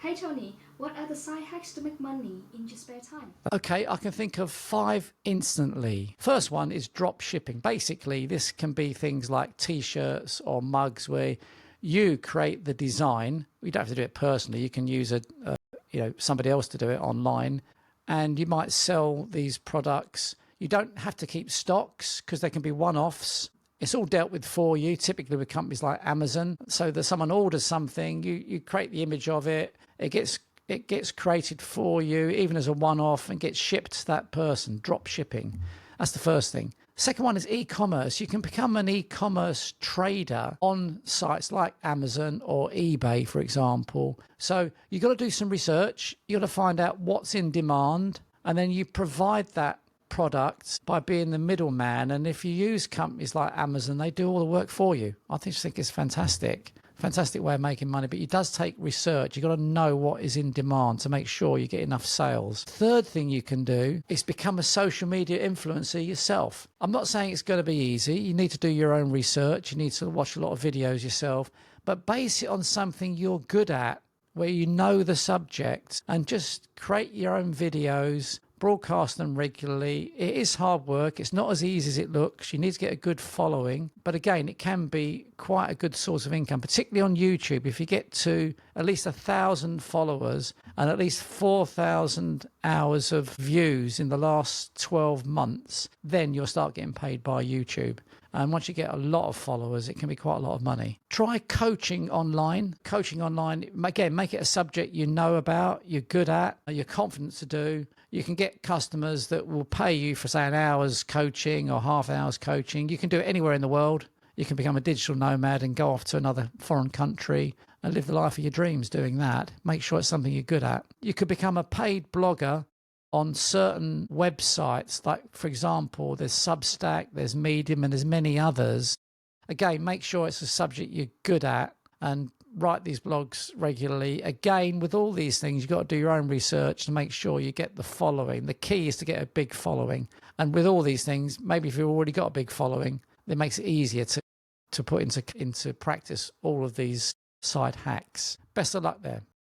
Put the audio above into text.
Hey Tony, what are the side hacks to make money in your spare time? Okay, I can think of 5 instantly. First one is drop shipping. Basically, this can be things like t-shirts or mugs where you create the design. You don't have to do it personally. You can use somebody else to do it online, and you might sell these products. You don't have to keep stocks because they can be one-offs. It's all dealt with for you, typically with companies like Amazon. So that someone orders something, you create the image of it, it gets created for you, even as a one-off, and gets shipped to that person. Drop shipping. That's the first thing. Second one is e-commerce. You can become an e-commerce trader on sites like Amazon or eBay, for example. So you've got to do some research. You've got to find out what's in demand, and then you provide that product by being the middleman. And if you use companies like Amazon, they do all the work for you. I just think it's fantastic way of making money, but it does take research. You've got to know what is in demand to make sure you get enough sales. Third thing you can do is become a social media influencer yourself. I'm not saying it's going to be easy. You need to do your own research. You need to watch a lot of videos yourself, but base it on something you're good at, where you know the subject, and just create your own videos, broadcast them regularly. It is hard work. It's not as easy as it looks. You need to get a good following. But again, it can be quite a good source of income, particularly on YouTube. If you get to at least 1,000 followers and at least 4,000 hours of views in the last 12 months, then you'll start getting paid by YouTube. And once you get a lot of followers, it can be quite a lot of money. Try coaching online. Coaching online, again, make it a subject you know about, you're good at, you're confident to do. You can get customers that will pay you for, say, an hour's coaching or half an hour's coaching. You can do it anywhere in the world. You can become a digital nomad and go off to another foreign country and live the life of your dreams doing that. Make sure it's something you're good at. You could become a paid blogger on certain websites, like, for example, there's Substack, there's Medium, and there's many others. Again, make sure it's a subject you're good at and write these blogs regularly. Again, with all these things, you've got to do your own research to make sure you get the following. The key is to get a big following. And with all these things, maybe if you've already got a big following, it makes it easier to put into practice all of these side hacks. Best of luck there.